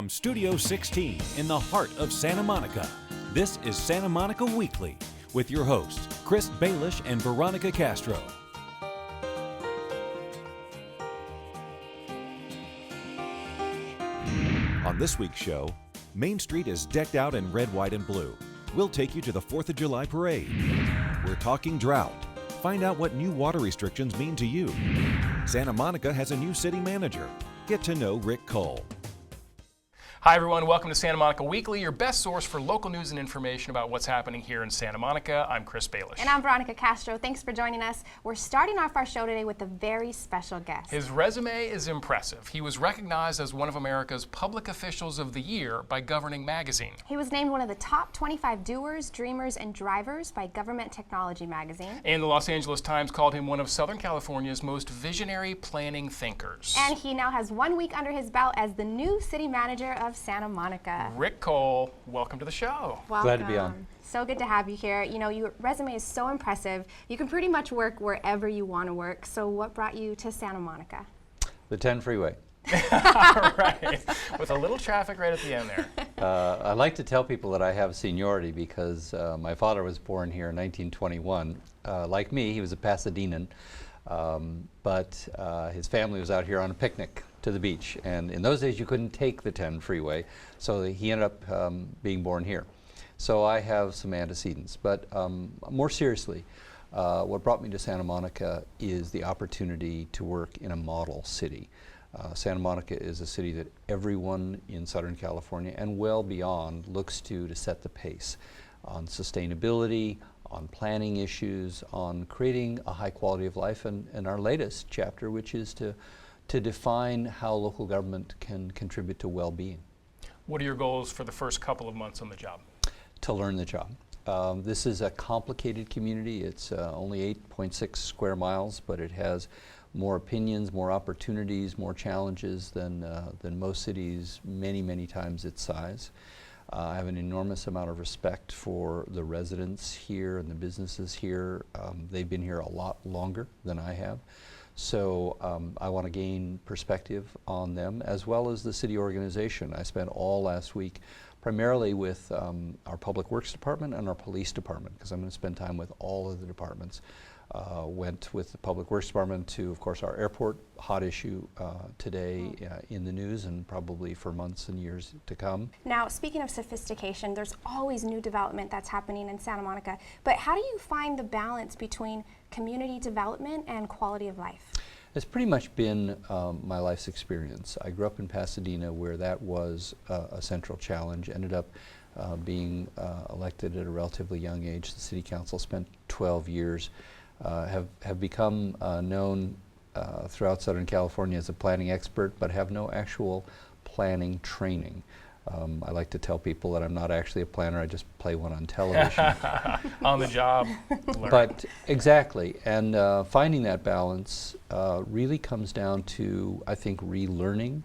From Studio 16 in the heart of Santa Monica, this is Santa Monica Weekly with your hosts, Chris Baelish and Veronica Castro. On this week's show, Main Street is decked out in red, white, and blue. We'll take you to the 4th of July parade. We're talking drought. Find out what new water restrictions mean to you. Santa Monica has a new city manager. Get to know Rick Cole. Hi everyone, welcome to Santa Monica Weekly, your best source for local news and information about what's happening here in Santa Monica. I'm Chris Baelish. And I'm Veronica Castro. Thanks for joining us. We're starting off our show today with a very special guest. His resume is impressive. He was recognized as one of America's Public Officials of the Year by Governing Magazine. He was named one of the top 25 doers, dreamers, and drivers by Government Technology Magazine. And the Los Angeles Times called him one of Southern California's most visionary planning thinkers. And he now has 1 week under his belt as the new city manager of Santa Monica. Rick Cole, welcome to the show. Welcome. Glad to be on. So good to have you here. You know, your resume is so impressive. You can pretty much work wherever you want to work. So what brought you to Santa Monica? The 10 freeway. Right, with a little traffic right at the end there. I like to tell people that I have seniority because my father was born here in 1921. Like me, he was a Pasadenan, but his family was out here on a picnic to the beach. And in those days, you couldn't take the 10 freeway, so he ended up being born here. So I have some antecedents. But more seriously, what brought me to Santa Monica is the opportunity to work in a model city. Santa Monica is a city that everyone in Southern California and well beyond looks to set the pace on sustainability, on planning issues, on creating a high quality of life, and our latest chapter, which is to define how local government can contribute to well-being. What are your goals for the first couple of months on the job? To learn the job. This is a complicated community. It's only 8.6 square miles, but it has more opinions, more opportunities, more challenges than most cities, many times its size. I have an enormous amount of respect for the residents here and the businesses here. They've been here a lot longer than I have. So I want to gain perspective on them as well as the city organization. I spent all last week primarily with our Public Works Department and our Police Department because I'm going to spend time with all of the departments. Went with the Public Works Department to, of course, our airport, hot issue today in the news and probably for months and years to come. Now, speaking of sophistication, there's always new development that's happening in Santa Monica. But how do you find the balance between community development and quality of life? It's pretty much been my life's experience. I grew up in Pasadena where that was a central challenge, ended up being elected at a relatively young age. The city council spent 12 years. Have become known throughout Southern California as a planning expert, but have no actual planning training. I like to tell people that I'm not actually a planner, I just play one on television. On the job, learn. But exactly, and finding that balance really comes down to, I think, relearning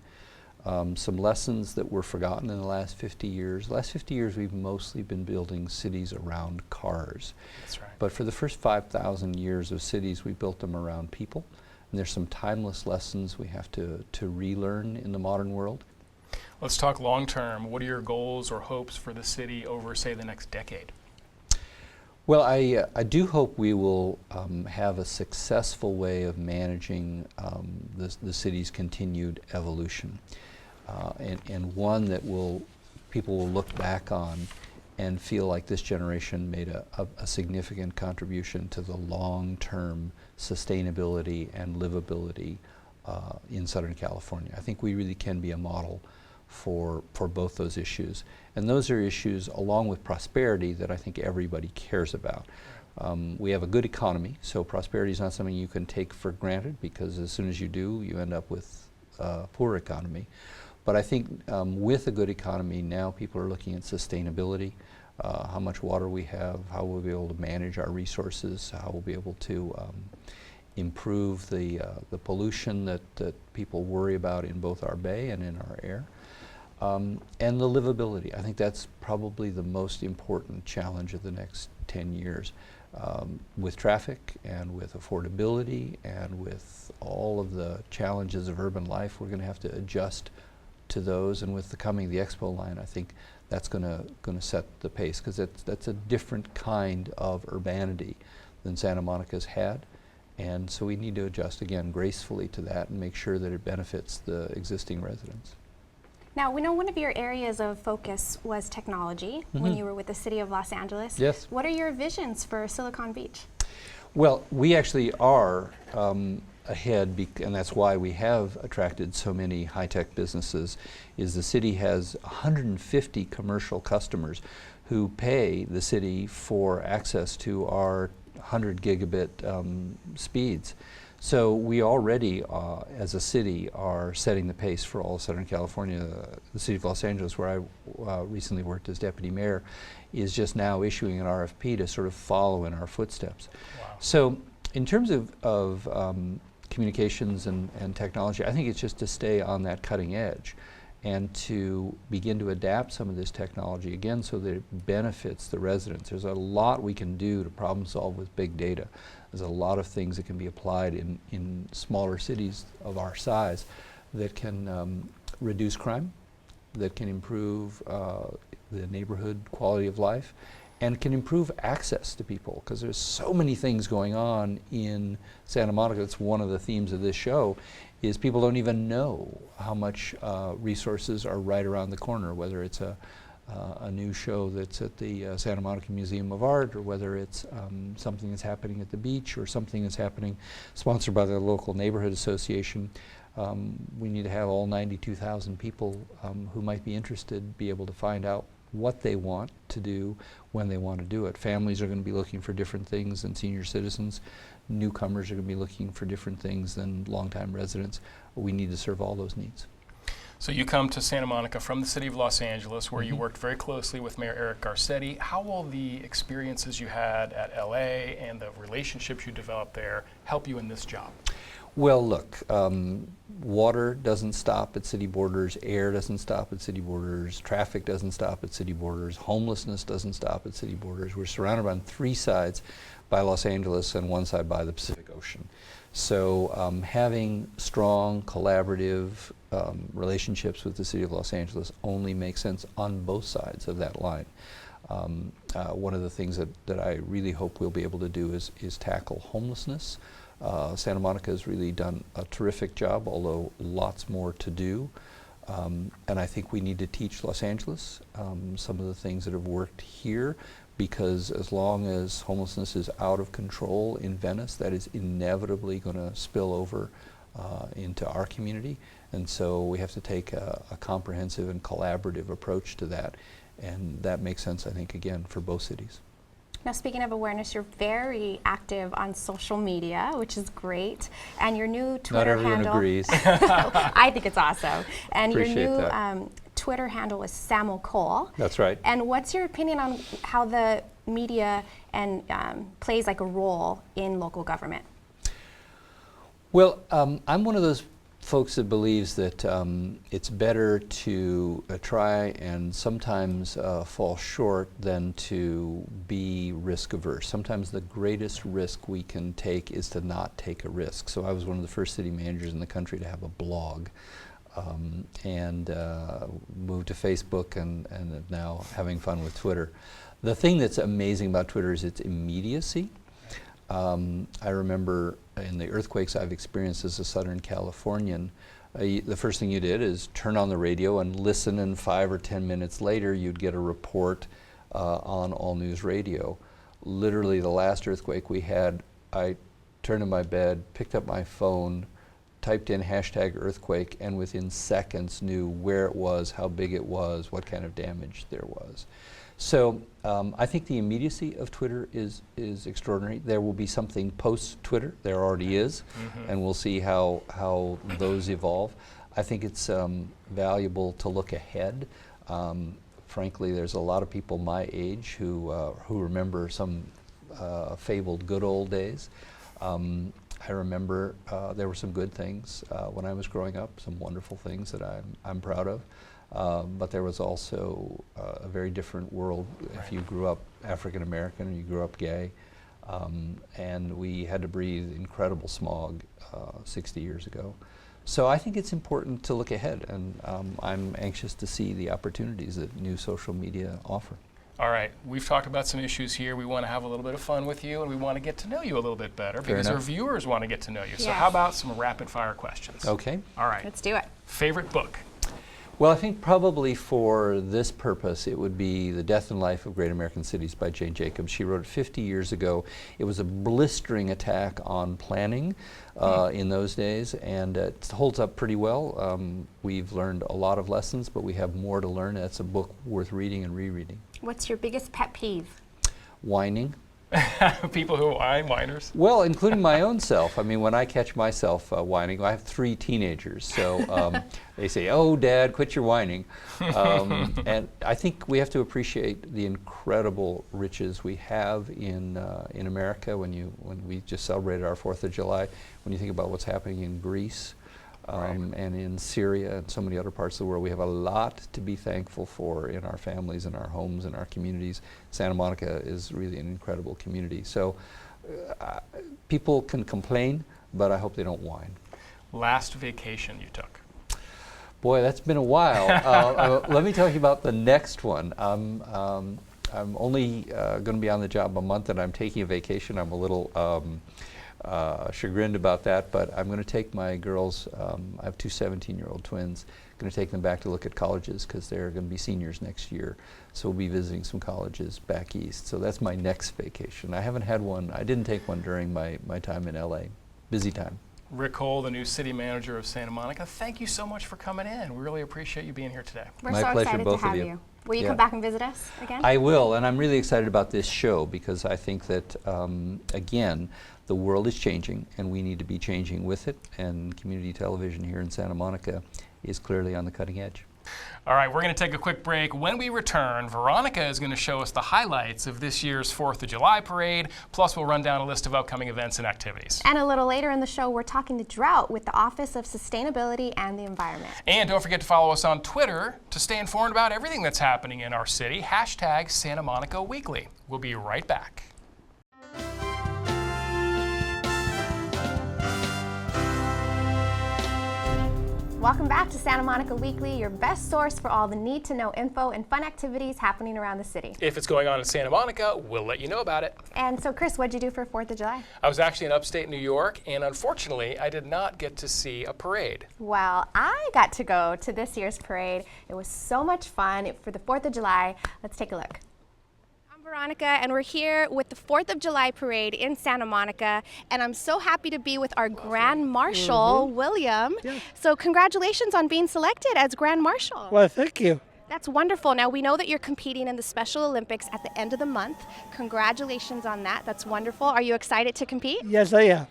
some lessons that were forgotten in the last 50 years. The last 50 years we've mostly been building cities around cars. That's right. But for the first 5,000 years of cities, we built them around people. And there's some timeless lessons we have to relearn in the modern world. Let's talk long term. What are your goals or hopes for the city over, say, the next decade? Well, I do hope we will have a successful way of managing the city's continued evolution. And one that people will look back on and feel like this generation made a significant contribution to the long-term sustainability and livability in Southern California. I think we really can be a model for both those issues. And those are issues, along with prosperity, that I think everybody cares about. We have a good economy, so prosperity is not something you can take for granted because as soon as you do, you end up with a poor economy. But I think with a good economy now, people are looking at sustainability, how much water we have, how we'll be able to manage our resources, how we'll be able to improve the pollution that people worry about in both our bay and in our air. And the livability. I think that's probably the most important challenge of the next 10 years. With traffic and with affordability and with all of the challenges of urban life, we're going to have to adjust to those, and with the coming of the Expo line, I think that's going to set the pace, because that's a different kind of urbanity than Santa Monica's had, and so we need to adjust again gracefully to that and make sure that it benefits the existing residents. Now, we know one of your areas of focus was technology when you were with the City of Los Angeles. Yes. What are your visions for Silicon Beach? Well, we actually are ahead, and that's why we have attracted so many high-tech businesses, is the city has 150 commercial customers who pay the city for access to our 100 gigabit speeds. So we already, as a city, are setting the pace for all of Southern California. The City of Los Angeles, where I recently worked as deputy mayor, is just now issuing an RFP to sort of follow in our footsteps. Wow. So in terms of communications and technology, I think it's just to stay on that cutting edge and to begin to adapt some of this technology again so that it benefits the residents. There's a lot we can do to problem solve with big data. There's a lot of things that can be applied in smaller cities of our size that can reduce crime, that can improve the neighborhood quality of life, and can improve access to people, because there's so many things going on in Santa Monica. That's one of the themes of this show, is people don't even know how much resources are right around the corner, whether it's a new show that's at the Santa Monica Museum of Art, or whether it's something that's happening at the beach, or something that's happening sponsored by the local neighborhood association. We need to have all 92,000 people who might be interested be able to find out what they want to do when they want to do it. Families are going to be looking for different things than senior citizens. Newcomers are going to be looking for different things than longtime residents. We need to serve all those needs. So you come to Santa Monica from the City of Los Angeles, where you worked very closely with Mayor Eric Garcetti. How will the experiences you had at LA and the relationships you developed there help you in this job? Well, look, water doesn't stop at city borders, air doesn't stop at city borders, traffic doesn't stop at city borders, homelessness doesn't stop at city borders. We're surrounded on 3 sides by Los Angeles and 1 side by the Pacific Ocean. So having strong, collaborative relationships with the City of Los Angeles only makes sense on both sides of that line. One of the things that I really hope we'll be able to do is tackle homelessness. Santa Monica has really done a terrific job, although lots more to do. And I think we need to teach Los Angeles some of the things that have worked here, because as long as homelessness is out of control in Venice, that is inevitably going to spill over into our community. And so we have to take a comprehensive and collaborative approach to that. And that makes sense, I think, again, for both cities. Now, speaking of awareness, you're very active on social media, which is great. And your new Twitter handle. Not everyone agrees. I think it's awesome. And Appreciate your new that. Twitter handle is Samo Cole. That's right. And what's your opinion on how the media and plays like a role in local government? Well, I'm one of those folks that believes that it's better to try and sometimes fall short than to be risk averse. Sometimes the greatest risk we can take is to not take a risk. So I was one of the first city managers in the country to have a blog, and moved to Facebook, and now having fun with Twitter. The thing that's amazing about Twitter is its immediacy. I remember in the earthquakes I've experienced as a Southern Californian, the first thing you did is turn on the radio and listen, and 5 or 10 minutes later you'd get a report on All News Radio. Literally the last earthquake we had, I turned in my bed, picked up my phone, typed in #earthquake, and within seconds knew where it was, how big it was, what kind of damage there was. So I think the immediacy of Twitter is extraordinary. There will be something post-Twitter. There already is, and we'll see how those evolve. I think it's valuable to look ahead. Frankly, there's a lot of people my age who remember some fabled good old days. I remember there were some good things when I was growing up, some wonderful things that I'm proud of. But there was also a very different world if you grew up African American or you grew up gay. And we had to breathe incredible smog 60 years ago. So I think it's important to look ahead, and I'm anxious to see the opportunities that new social media offer. All right, we've talked about some issues here. We want to have a little bit of fun with you, and we want to get to know you a little bit better because our viewers want to get to know you. So how about some rapid fire questions? Okay. All right. Let's do it. Favorite book? Well, I think probably for this purpose, it would be The Death and Life of Great American Cities by Jane Jacobs. She wrote it 50 years ago. It was a blistering attack on planning in those days, and it holds up pretty well. We've learned a lot of lessons, but we have more to learn. That's a book worth reading and rereading. What's your biggest pet peeve? Whining. People who whine, whiners? Well, including my own self. I mean, when I catch myself whining, I have 3 teenagers, so they say, "Oh, Dad, quit your whining." And I think we have to appreciate the incredible riches we have in America. When we just celebrated our 4th of July, when you think about what's happening in Greece, and in Syria and so many other parts of the world, we have a lot to be thankful for in our families, in our homes, in our communities. Santa Monica is really an incredible community. So people can complain, but I hope they don't whine. Last vacation you took? Boy, that's been a while. Let me tell you about the next one. I'm only going to be on the job a month, and I'm taking a vacation. I'm a little chagrined about that, but I'm going to take my girls, I have 2 17-year-old twins, going to take them back to look at colleges because they're going to be seniors next year. So we'll be visiting some colleges back east. So that's my next vacation. I haven't had one, I didn't take one during my time in LA. Busy time. Rick Cole, the new city manager of Santa Monica, thank you so much for coming in. We really appreciate you being here today. We're My so pleasure, excited both to have of you. you. Will you Yeah. come back and visit us again? I will, and I'm really excited about this show because I think that, again, the world is changing and we need to be changing with it, and community television here in Santa Monica is clearly on the cutting edge. All right, we're going to take a quick break. When we return, Veronica is going to show us the highlights of this year's 4th of July parade, plus we'll run down a list of upcoming events and activities. And a little later in the show, we're talking to Drought with the Office of Sustainability and the Environment. And don't forget to follow us on Twitter to stay informed about everything that's happening in our city. # Santa Monica Weekly. We'll be right back. Welcome back to Santa Monica Weekly, your best source for all the need-to-know info and fun activities happening around the city. If it's going on in Santa Monica, we'll let you know about it. And so, Chris, what'd you do for 4th of July? I was actually in upstate New York, and unfortunately, I did not get to see a parade. Well, I got to go to this year's parade. It was so much fun for the 4th of July. Let's take a look. I'm Veronica, and we're here with the 4th of July parade in Santa Monica, and I'm so happy to be with our Grand Marshal, William. Yeah. So congratulations on being selected as Grand Marshal. Well, thank you. That's wonderful. Now, we know that you're competing in the Special Olympics at the end of the month. Congratulations on that. That's wonderful. Are you excited to compete? Yes, I am.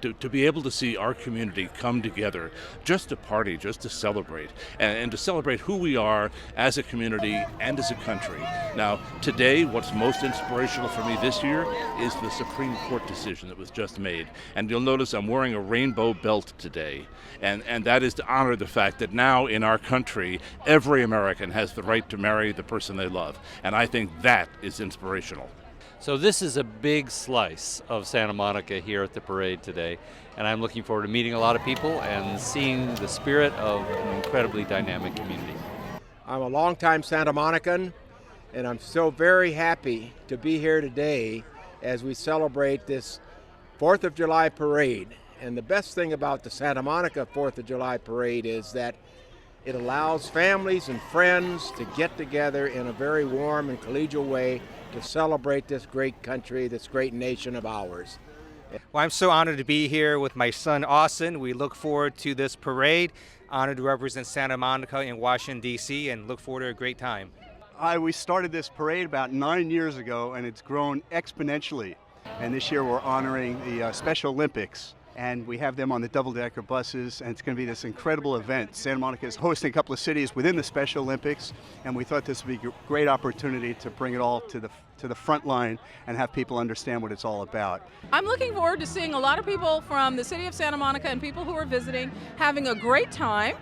To be able to see our community come together just to party, just to celebrate, and to celebrate who we are as a community and as a country. Now, today, what's most inspirational for me this year is the Supreme Court decision that was just made. And you'll notice I'm wearing a rainbow belt today. And that is to honor the fact that now in our country, every American has the right to marry the person they love. And I think that is inspirational. So this is a big slice of Santa Monica here at the parade today, and I'm looking forward to meeting a lot of people and seeing the spirit of an incredibly dynamic community. I'm a longtime Santa Monican, and I'm so very happy to be here today as we celebrate this 4th of July parade. And the best thing about the Santa Monica 4th of July parade is that it allows families and friends to get together in a very warm and collegial way to celebrate this great country, this great nation of ours. Well, I'm so honored to be here with my son, Austin. We look forward to this parade. Honored to represent Santa Monica in Washington, D.C., and look forward to a great time. We started this parade about 9 years ago, and it's grown exponentially. And this year we're honoring the Special Olympics. And we have them on the double-decker buses, and it's going to be this incredible event. Santa Monica is hosting a couple of cities within the Special Olympics, and we thought this would be a great opportunity to bring it all to the front line and have people understand what it's all about. I'm looking forward to seeing a lot of people from the city of Santa Monica and people who are visiting having a great time,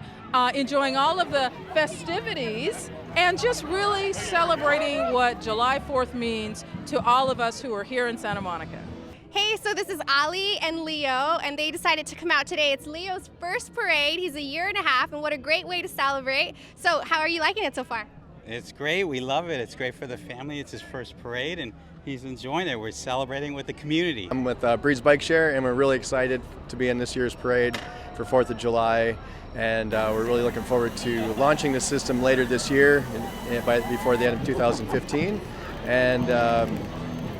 enjoying all of the festivities, and just really celebrating what July 4th means to all of us who are here in Santa Monica. Hey, so this is Ali and Leo, and they decided to come out today. It's Leo's first parade. He's a year and a half, and what a great way to celebrate. So how are you liking it so far? It's great. We love it. It's great for the family. It's his first parade, and he's enjoying it. We're celebrating with the community. I'm with Breeze Bike Share, and we're really excited to be in this year's parade for 4th of July. And we're really looking forward to launching the system later this year, before the end of 2015. And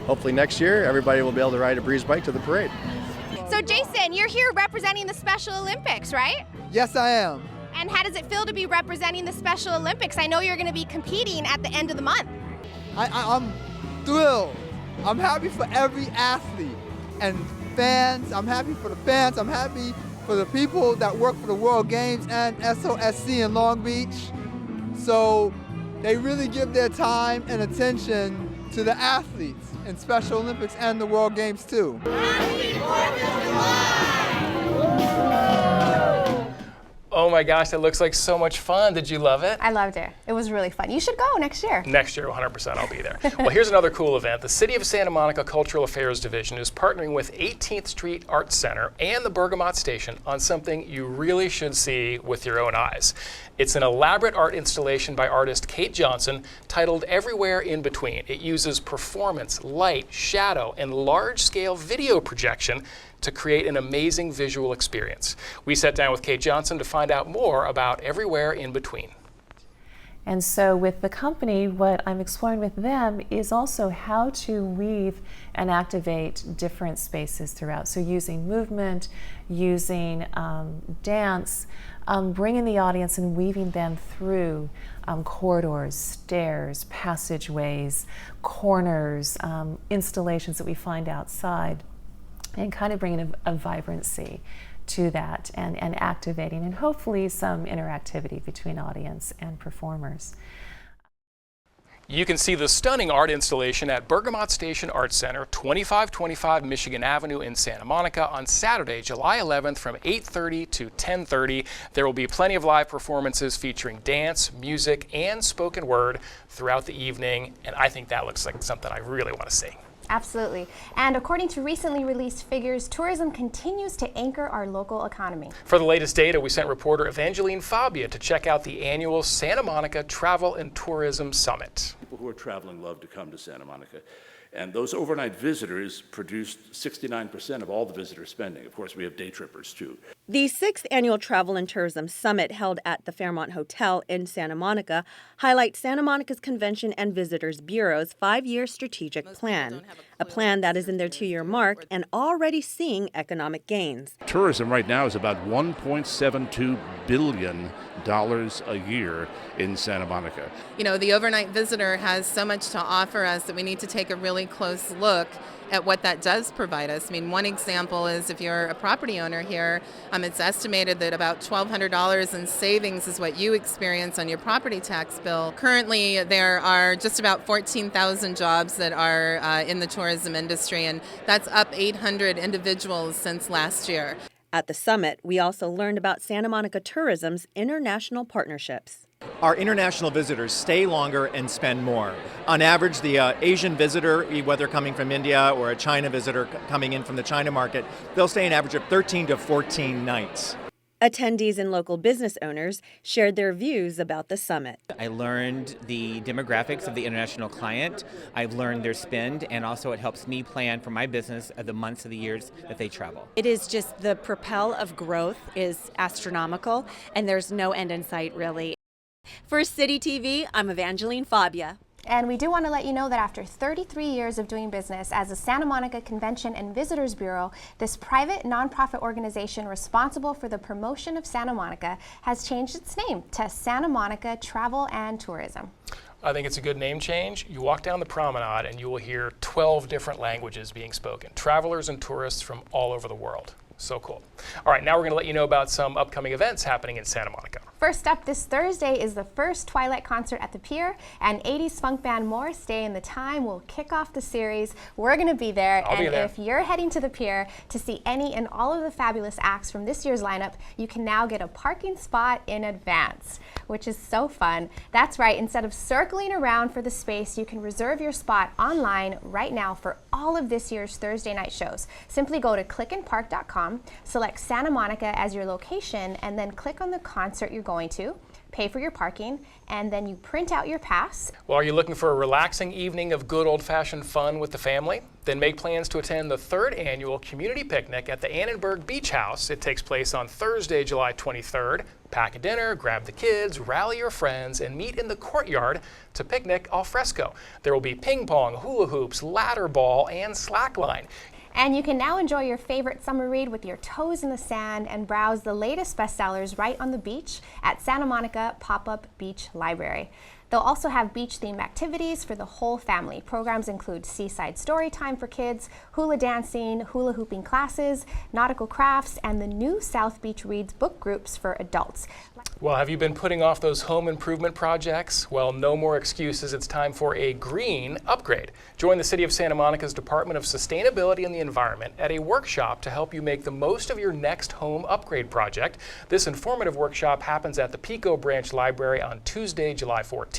hopefully next year, everybody will be able to ride a Breeze bike to the parade. So Jason, you're here representing the Special Olympics, right? Yes, I am. And how does it feel to be representing the Special Olympics? I know you're going to be competing at the end of the month. I'm thrilled. I'm happy for every athlete and fans. I'm happy for the fans. I'm happy for the people that work for the World Games and SOSC in Long Beach. So they really give their time and attention to the athletes in Special Olympics and the World Games too. Happy 4th of July! Oh my gosh, that looks like so much fun. Did you love it? I loved it. It was really fun. You should go next year. Next year, 100%, I'll be there. Well, here's another cool event. The City of Santa Monica Cultural Affairs Division is partnering with 18th Street Arts Center and the Bergamot Station on something you really should see with your own eyes. It's an elaborate art installation by artist Kate Johnson titled Everywhere in Between. It uses performance, light, shadow, and large-scale video projection to create an amazing visual experience. We sat down with Kate Johnson to find out more about Everywhere in Between. And so with the company, what I'm exploring with them is also how to weave and activate different spaces throughout. So using movement, using dance, bringing the audience and weaving them through corridors, stairs, passageways, corners, installations that we find outside, and kind of bringing a vibrancy to that and activating, and hopefully some interactivity between audience and performers. You can see the stunning art installation at Bergamot Station Art Center, 2525 Michigan Avenue in Santa Monica on Saturday, July 11th from 8:30 to 10:30. There will be plenty of live performances featuring dance, music, and spoken word throughout the evening, and I think that looks like something I really want to see. Absolutely. And according to recently released figures, tourism continues to anchor our local economy. For the latest data, we sent reporter Evangeline Fabia to check out the annual Santa Monica Travel and Tourism Summit. People who are traveling love to come to Santa Monica. And those overnight visitors produced 69% of all the visitor spending. Of course, we have day trippers too. The 6th Annual Travel and Tourism Summit, held at the Fairmont Hotel in Santa Monica, highlights Santa Monica's Convention and Visitors Bureau's 5-year strategic plan, a plan that is in their 2-year mark and already seeing economic gains. Tourism right now is about $1.72 billion a year in Santa Monica. You know, the overnight visitor has so much to offer us that we need to take a really close look at what that does provide us. I mean, one example is if you're a property owner here, it's estimated that about $1,200 in savings is what you experience on your property tax bill. Currently, there are just about 14,000 jobs that are in the tourism industry, and that's up 800 individuals since last year. At the summit, we also learned about Santa Monica Tourism's international partnerships. Our international visitors stay longer and spend more. On average, the Asian visitor, whether coming from India or a China visitor coming in from the China market, they'll stay an average of 13 to 14 nights. Attendees and local business owners shared their views about the summit. I learned the demographics of the international client. I've learned their spend, and also it helps me plan for my business of the months of the years that they travel. It is just the propel of growth is astronomical, and there's no end in sight, really. For City TV, I'm Evangeline Fabia. And we do want to let you know that after 33 years of doing business as the Santa Monica Convention and Visitors Bureau, this private nonprofit organization responsible for the promotion of Santa Monica has changed its name to Santa Monica Travel and Tourism. I think it's a good name change. You walk down the promenade and you will hear 12 different languages being spoken. Travelers and tourists from all over the world. So cool. All right, now we're going to let you know about some upcoming events happening in Santa Monica. First up this Thursday is the first Twilight concert at the Pier, and 80s funk band Morris Day and the Time will kick off the series. We're going to be there, I'll be there. If you're heading to the Pier to see any and all of the fabulous acts from this year's lineup, you can now get a parking spot in advance, which is so fun. That's right, instead of circling around for the space, you can reserve your spot online right now for all of this year's Thursday night shows. Simply go to clickandpark.com, select Santa Monica as your location, and then click on the concert you're going to, pay for your parking, and then you print out your pass. Well, are you looking for a relaxing evening of good old-fashioned fun with the family? Then make plans to attend the 3rd annual community picnic at the Annenberg Beach House. It takes place on Thursday, July 23rd. Pack a dinner, grab the kids, rally your friends, and meet in the courtyard to picnic al fresco. There will be ping pong, hula hoops, ladder ball, and slackline. And you can now enjoy your favorite summer read with your toes in the sand and browse the latest bestsellers right on the beach at Santa Monica Pop-Up Beach Library. They'll also have beach-themed activities for the whole family. Programs include seaside story time for kids, hula dancing, hula hooping classes, nautical crafts, and the new South Beach Reads book groups for adults. Well, have you been putting off those home improvement projects? Well, no more excuses. It's time for a green upgrade. Join the City of Santa Monica's Department of Sustainability and the Environment at a workshop to help you make the most of your next home upgrade project. This informative workshop happens at the Pico Branch Library on Tuesday, July 14th.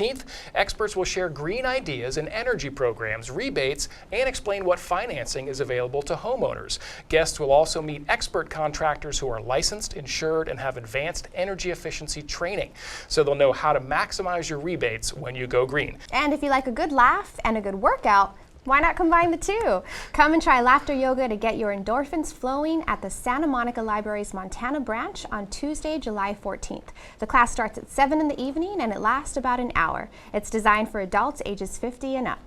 Experts will share green ideas and energy programs, rebates, and explain what financing is available to homeowners. Guests will also meet expert contractors who are licensed, insured, and have advanced energy efficiency training, so they'll know how to maximize your rebates when you go green. And if you like a good laugh and a good workout, why not combine the two? Come and try laughter yoga to get your endorphins flowing at the Santa Monica Library's Montana branch on Tuesday, July 14th. The class starts at 7 in the evening and it lasts about an hour. It's designed for adults ages 50 and up.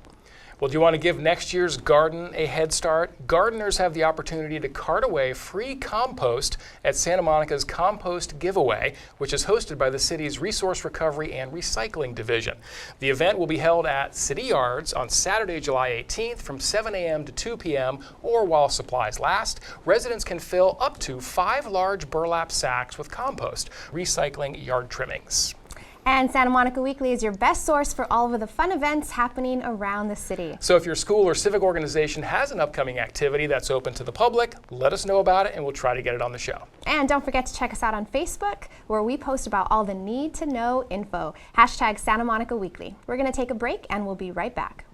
Well, do you want to give next year's garden a head start? Gardeners have the opportunity to cart away free compost at Santa Monica's Compost Giveaway, which is hosted by the city's Resource Recovery and Recycling Division. The event will be held at City Yards on Saturday, July 18th from 7 a.m. to 2 p.m. or while supplies last. Residents can fill up to 5 large burlap sacks with compost, recycling yard trimmings. And Santa Monica Weekly is your best source for all of the fun events happening around the city. So if your school or civic organization has an upcoming activity that's open to the public, let us know about it and we'll try to get it on the show. And don't forget to check us out on Facebook, where we post about all the need-to-know info. Hashtag Santa Monica Weekly. We're going to take a break and we'll be right back.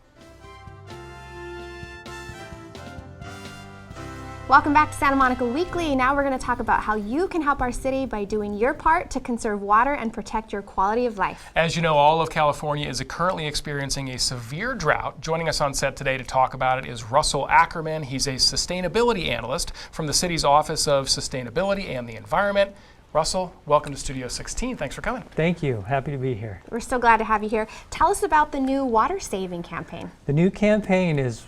Welcome back to Santa Monica Weekly. Now we're going to talk about how you can help our city by doing your part to conserve water and protect your quality of life. As you know, all of California is currently experiencing a severe drought. Joining us on set today to talk about it is Russell Ackerman. He's a sustainability analyst from the city's Office of Sustainability and the Environment. Russell, welcome to Studio 16. Thanks for coming. Thank you. Happy to be here. We're so glad to have you here. Tell us about the new water saving campaign. The new campaign is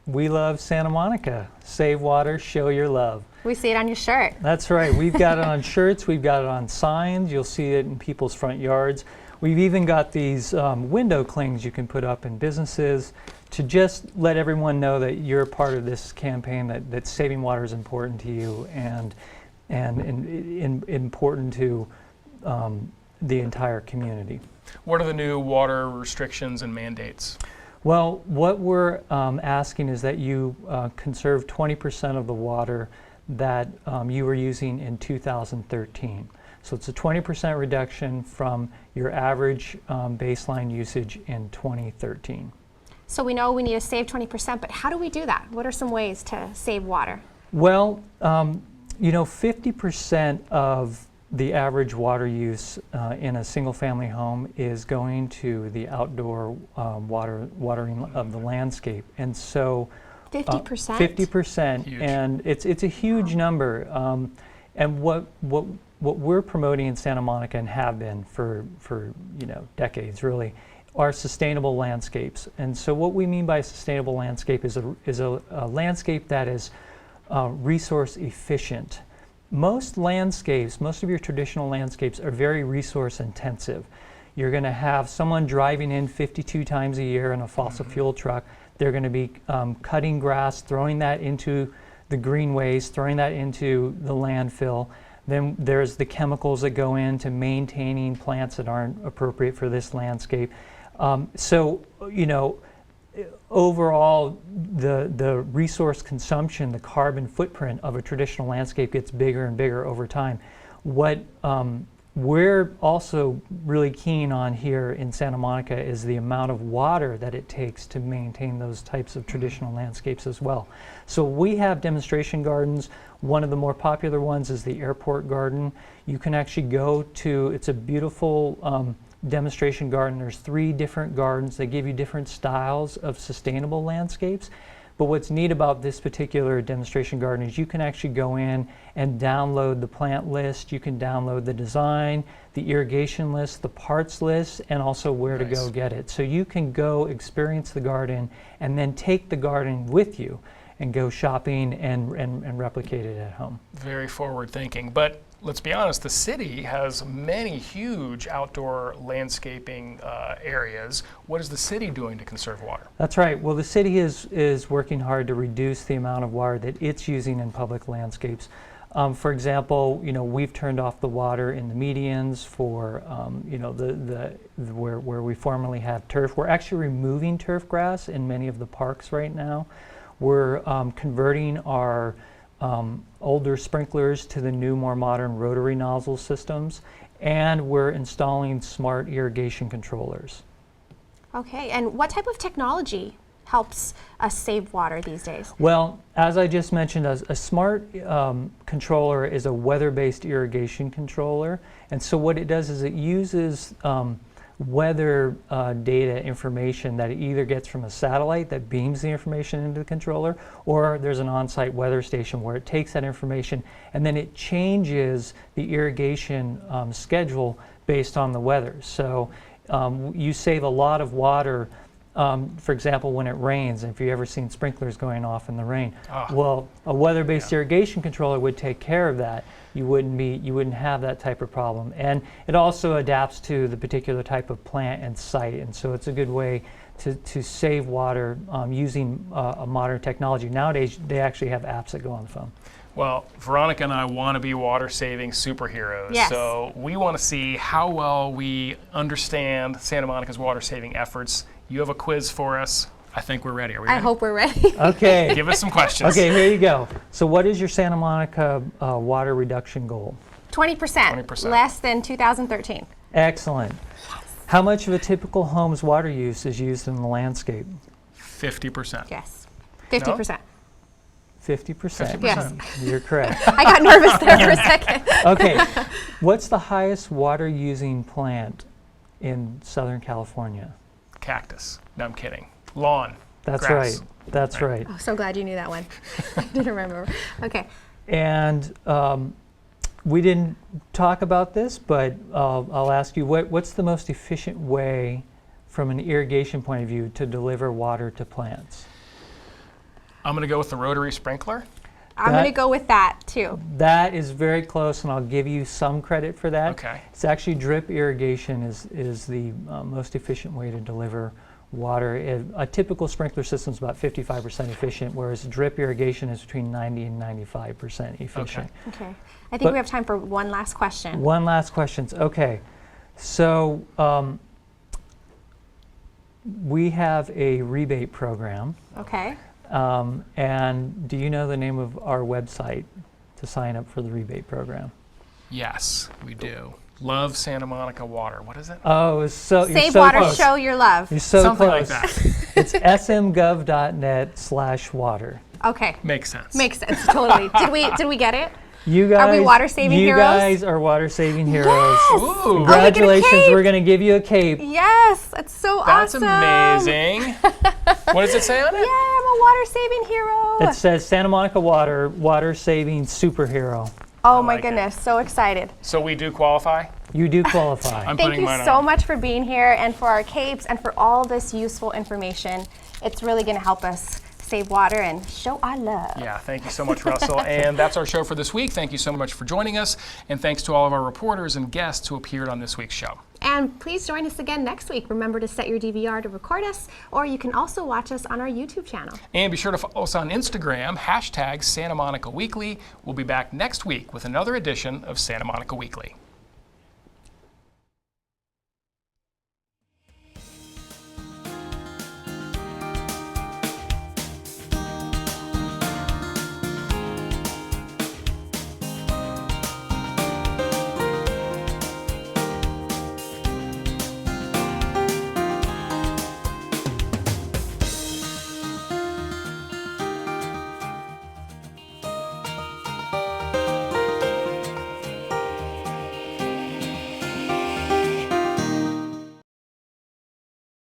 We Love Santa Monica. Save water, show your love. We see it on your shirt. That's right. We've got it on shirts. We've got it on signs. You'll see it in people's front yards. We've even got these window clings you can put up in businesses to just let everyone know that you're part of this campaign, that saving water is important to you and important to the entire community. What are the new water restrictions and mandates? Well, what we're asking is that you conserve 20% of the water that you were using in 2013. So it's a 20% reduction from your average baseline usage in 2013. So we know we need to save 20%, but how do we do that? What are some ways to save water? Well, 50% of the average water use in a single-family home is going to the outdoor watering of the landscape, and so 50%. 50%, and it's a huge number. And what we're promoting in Santa Monica and have been for decades really are sustainable landscapes. And so what we mean by a sustainable landscape is a landscape that is resource efficient. Most landscapes, most of your traditional landscapes are very resource intensive. You're going to have someone driving in 52 times a year in a fossil fuel truck. They're going to be cutting grass, throwing that into the greenways, throwing that into the landfill. Then there's the chemicals that go into maintaining plants that aren't appropriate for this landscape. So, you know, overall, the resource consumption, the carbon footprint of a traditional landscape gets bigger and bigger over time. What we're also really keen on here in Santa Monica is the amount of water that it takes to maintain those types of traditional landscapes as well. So we have demonstration gardens. One of the more popular ones is the airport garden. You can actually go to, it's a beautiful demonstration garden. There's 3 different gardens. They give you different styles of sustainable landscapes. But what's neat about this particular demonstration garden is you can actually go in and download the plant list. You can download the design, the irrigation list, the parts list, and also where to go get it. So you can go experience the garden and then take the garden with you and go shopping and replicate it at home. Very forward thinking. But let's be honest, the city has many huge outdoor landscaping areas. What is the city doing to conserve water? That's right. Well, the city is working hard to reduce the amount of water that it's using in public landscapes. For example, you know, we've turned off the water in the medians for, you know, where we formerly had turf. We're actually removing turf grass in many of the parks right now. We're converting our older sprinklers to the new, more modern rotary nozzle systems, and we're installing smart irrigation controllers. Okay, and what type of technology helps us save water these days? Well, as I just mentioned, a smart controller is a weather-based irrigation controller, and so what it does is it uses weather data information that it either gets from a satellite that beams the information into the controller, or there's an on-site weather station where it takes that information and then it changes the irrigation schedule based on the weather. So you save a lot of water, for example, when it rains. If you've ever seen sprinklers going off in the rain, well, a weather-based irrigation controller would take care of that. You wouldn't have that type of problem. And it also adapts to the particular type of plant and site, and so it's a good way to save water using a modern technology. Nowadays, they actually have apps that go on the phone. Well, Veronica and I want to be water-saving superheroes. Yes. So we want to see how well we understand Santa Monica's water-saving efforts. You have a quiz for us. I think we're ready. Are we ready? I hope we're ready. Okay. Give us some questions. Okay, here you go. So what is your Santa Monica water reduction goal? 20%. 20%. Less than 2013. Excellent. How much of a typical home's water use is used in the landscape? 50%. Yes. 50%. No? 50%. Yes. You're correct. I got nervous there for a second. Okay. What's the highest water using plant in Southern California? Cactus. No, I'm kidding. Lawn. That's grass. right. That's right. Oh, so glad you knew that one. I didn't remember. Okay. And we didn't talk about this, but I'll ask you, what's the most efficient way from an irrigation point of view to deliver water to plants? I'm going to go with the rotary sprinkler. I'm going to go with that too. That is very close, and I'll give you some credit for that. Okay. It's actually drip irrigation is the most efficient way to deliver water. A typical sprinkler system is about 55% efficient, whereas drip irrigation is between 90 and 95% efficient. Okay. I think we have time for one last question. One last question. Okay. So we have a rebate program. Okay. And do you know the name of our website to sign up for the rebate program? Yes, we do. Love Santa Monica Water. What is it? Oh, it's so Save you're so water, close. show your love. You're so Something close. like that. It's smgov.net/water. Okay. Makes sense. Makes sense. Totally. Did we get it? You guys, are we water saving heroes? You guys are water saving heroes. Yes. Ooh. Congratulations! Oh, We're going to give you a cape. Yes, that's so That's awesome. amazing. What does it say on it? Yeah, I'm a water saving hero. It says Santa Monica Water, water saving superhero. Oh my goodness, so excited. So we do qualify? You do qualify. I'm Thank putting you mine so on. much for being here and for our capes and for all this useful information. It's really going to help us save water and show our love. Yeah, thank you so much, Russell. And that's our show for this week. Thank you so much for joining us. And thanks to all of our reporters and guests who appeared on this week's show. And please join us again next week. Remember to set your DVR to record us, or you can also watch us on our YouTube channel. And be sure to follow us on Instagram, #Santa Monica Weekly. We'll be back next week with another edition of Santa Monica Weekly.